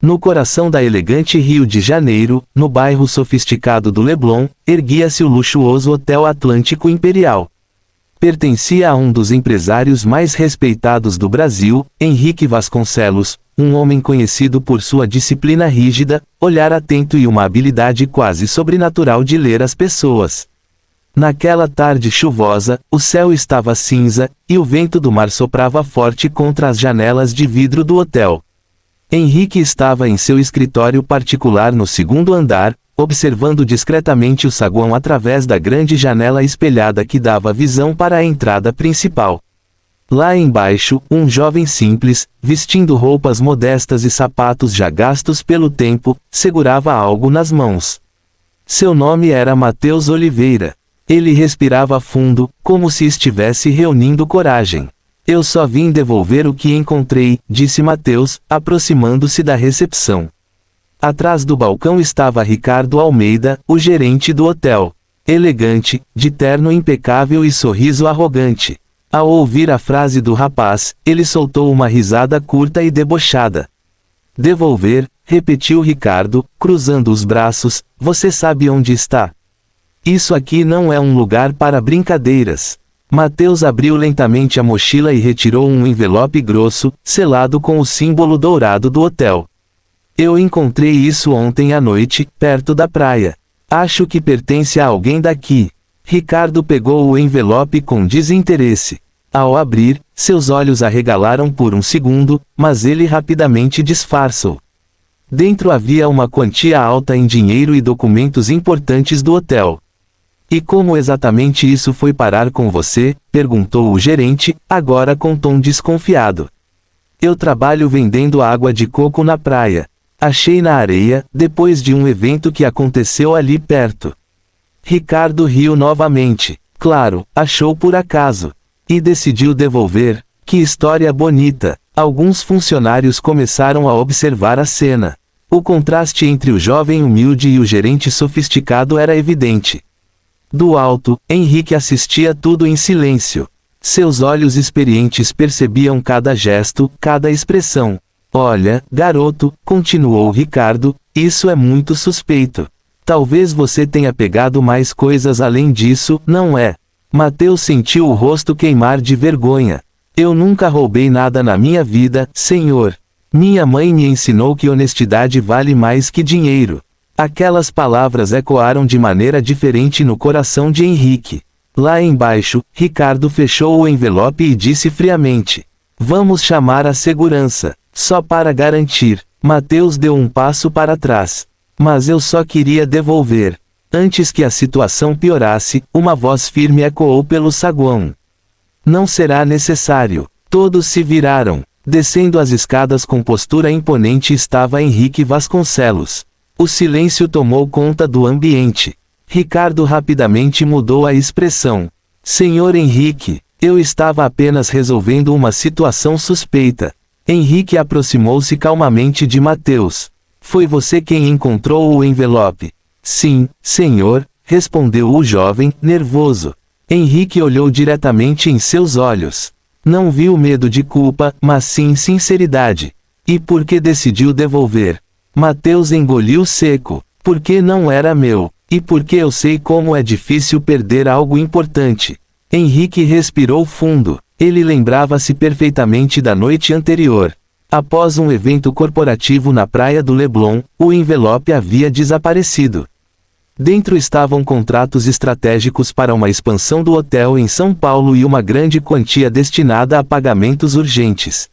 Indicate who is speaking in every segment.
Speaker 1: No coração da elegante Rio de Janeiro, no bairro sofisticado do Leblon, erguia-se o luxuoso Hotel Atlântico Imperial. Pertencia a um dos empresários mais respeitados do Brasil, Henrique Vasconcelos, um homem conhecido por sua disciplina rígida, olhar atento e uma habilidade quase sobrenatural de ler as pessoas. Naquela tarde chuvosa, o céu estava cinza, e o vento do mar soprava forte contra as janelas de vidro do hotel. Henrique estava em seu escritório particular no segundo andar, observando discretamente o saguão através da grande janela espelhada que dava visão para a entrada principal. Lá embaixo, um jovem simples, vestindo roupas modestas e sapatos já gastos pelo tempo, segurava algo nas mãos. Seu nome era Matheus Oliveira. Ele respirava fundo, como se estivesse reunindo coragem. Eu só vim devolver o que encontrei, disse Matheus, aproximando-se da recepção. Atrás do balcão estava Ricardo Almeida, o gerente do hotel. Elegante, de terno impecável e sorriso arrogante. Ao ouvir a frase do rapaz, ele soltou uma risada curta e debochada. Devolver, repetiu Ricardo, cruzando os braços, você sabe onde está? Isso aqui não é um lugar para brincadeiras. Matheus abriu lentamente a mochila e retirou um envelope grosso, selado com o símbolo dourado do hotel. Eu encontrei isso ontem à noite, perto da praia. Acho que pertence a alguém daqui. Ricardo pegou o envelope com desinteresse. Ao abrir, seus olhos arregalaram por um segundo, mas ele rapidamente disfarçou. Dentro havia uma quantia alta em dinheiro e documentos importantes do hotel. E como exatamente isso foi parar com você? Perguntou o gerente, agora com tom desconfiado. Eu trabalho vendendo água de coco na praia. Achei na areia, depois de um evento que aconteceu ali perto. Ricardo riu novamente. Claro, achou por acaso. E decidiu devolver. Que história bonita. Alguns funcionários começaram a observar a cena. O contraste entre o jovem humilde e o gerente sofisticado era evidente. Do alto, Henrique assistia tudo em silêncio. Seus olhos experientes percebiam cada gesto, cada expressão. Olha, garoto, continuou Ricardo, isso é muito suspeito. Talvez você tenha pegado mais coisas além disso, não é? Matheus sentiu o rosto queimar de vergonha. Eu nunca roubei nada na minha vida, senhor. Minha mãe me ensinou que honestidade vale mais que dinheiro. Aquelas palavras ecoaram de maneira diferente no coração de Henrique. Lá embaixo, Ricardo fechou o envelope e disse friamente: vamos chamar a segurança. Só para garantir. Matheus deu um passo para trás. Mas eu só queria devolver. Antes que a situação piorasse, uma voz firme ecoou pelo saguão. Não será necessário. Todos se viraram. Descendo as escadas com postura imponente estava Henrique Vasconcelos. O silêncio tomou conta do ambiente. Ricardo rapidamente mudou a expressão. Senhor Henrique, eu estava apenas resolvendo uma situação suspeita. Henrique aproximou-se calmamente de Matheus. Foi você quem encontrou o envelope? Sim, senhor, respondeu o jovem, nervoso. Henrique olhou diretamente em seus olhos. Não viu medo de culpa, mas sim sinceridade. E por que decidiu devolver? Matheus engoliu seco. Porque não era meu. E porque eu sei como é difícil perder algo importante. Henrique respirou fundo. Ele lembrava-se perfeitamente da noite anterior. Após um evento corporativo na praia do Leblon, o envelope havia desaparecido. Dentro estavam contratos estratégicos para uma expansão do hotel em São Paulo e uma grande quantia destinada a pagamentos urgentes.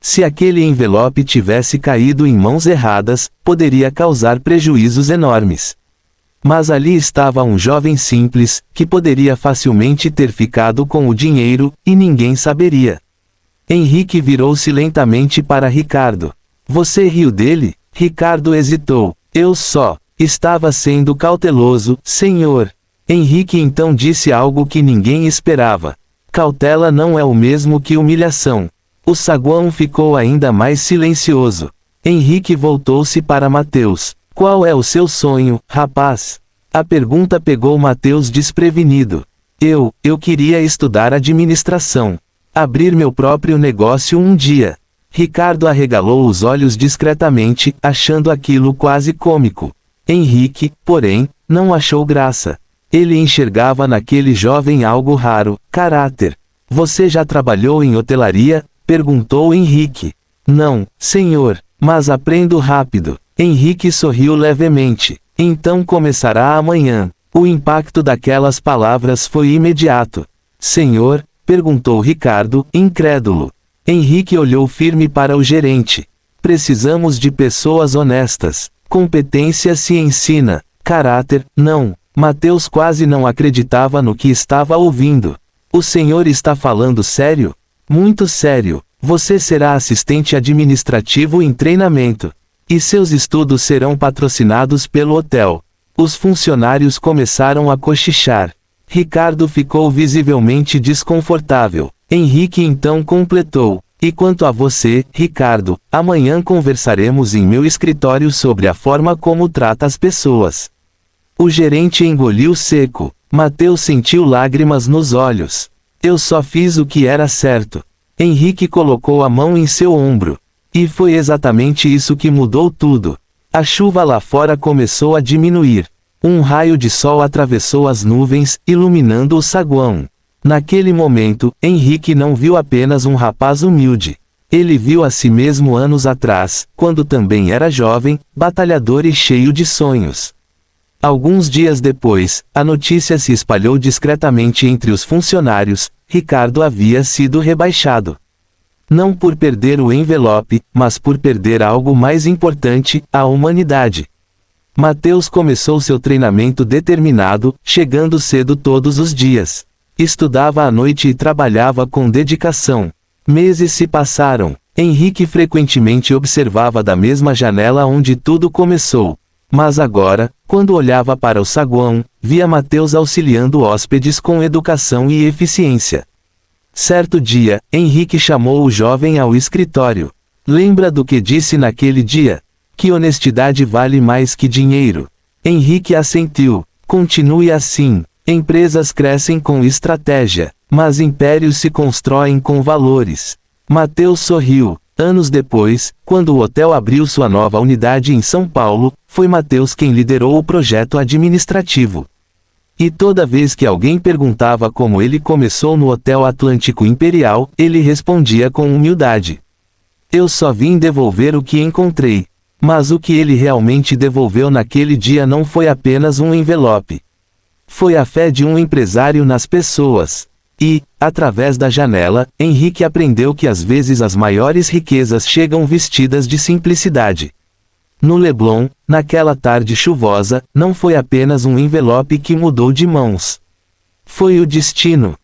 Speaker 1: Se aquele envelope tivesse caído em mãos erradas, poderia causar prejuízos enormes. Mas ali estava um jovem simples, que poderia facilmente ter ficado com o dinheiro, e ninguém saberia. Henrique virou-se lentamente para Ricardo. Você riu dele? Ricardo hesitou. Eu só estava sendo cauteloso, senhor. Henrique então disse algo que ninguém esperava. Cautela não é o mesmo que humilhação. O saguão ficou ainda mais silencioso. Henrique voltou-se para Matheus. Qual é o seu sonho, rapaz? A pergunta pegou Matheus desprevenido. Eu queria estudar administração. Abrir meu próprio negócio um dia. Ricardo arregalou os olhos discretamente, achando aquilo quase cômico. Henrique, porém, não achou graça. Ele enxergava naquele jovem algo raro, caráter. Você já trabalhou em hotelaria? Perguntou Henrique. Não, senhor, mas aprendo rápido. Henrique sorriu levemente. Então começará amanhã. O impacto daquelas palavras foi imediato. Senhor? Perguntou Ricardo, incrédulo. Henrique olhou firme para o gerente. Precisamos de pessoas honestas. Competência se ensina. Caráter, não. Mateus quase não acreditava no que estava ouvindo. O senhor está falando sério? Muito sério. Você será assistente administrativo em treinamento. E seus estudos serão patrocinados pelo hotel. Os funcionários começaram a cochichar. Ricardo ficou visivelmente desconfortável. Henrique então completou. E quanto a você, Ricardo, amanhã conversaremos em meu escritório sobre a forma como trata as pessoas. O gerente engoliu seco. Mateus sentiu lágrimas nos olhos. Eu só fiz o que era certo. Henrique colocou a mão em seu ombro. E foi exatamente isso que mudou tudo. A chuva lá fora começou a diminuir. Um raio de sol atravessou as nuvens, iluminando o saguão. Naquele momento, Henrique não viu apenas um rapaz humilde. Ele viu a si mesmo anos atrás, quando também era jovem, batalhador e cheio de sonhos. Alguns dias depois, a notícia se espalhou discretamente entre os funcionários: Ricardo havia sido rebaixado. Não por perder o envelope, mas por perder algo mais importante, a humanidade. Mateus começou seu treinamento determinado, chegando cedo todos os dias. Estudava à noite e trabalhava com dedicação. Meses se passaram. Henrique frequentemente observava da mesma janela onde tudo começou. Mas agora, quando olhava para o saguão, via Mateus auxiliando hóspedes com educação e eficiência. Certo dia, Henrique chamou o jovem ao escritório. Lembra do que disse naquele dia? Que honestidade vale mais que dinheiro. Henrique assentiu. Continue assim. Empresas crescem com estratégia, mas impérios se constroem com valores. Mateus sorriu. Anos depois, quando o hotel abriu sua nova unidade em São Paulo, foi Mateus quem liderou o projeto administrativo. E toda vez que alguém perguntava como ele começou no Hotel Atlântico Imperial, ele respondia com humildade: eu só vim devolver o que encontrei. Mas o que ele realmente devolveu naquele dia não foi apenas um envelope. Foi a fé de um empresário nas pessoas. E, através da janela, Henrique aprendeu que às vezes as maiores riquezas chegam vestidas de simplicidade. No Leblon, naquela tarde chuvosa, não foi apenas um envelope que mudou de mãos. Foi o destino.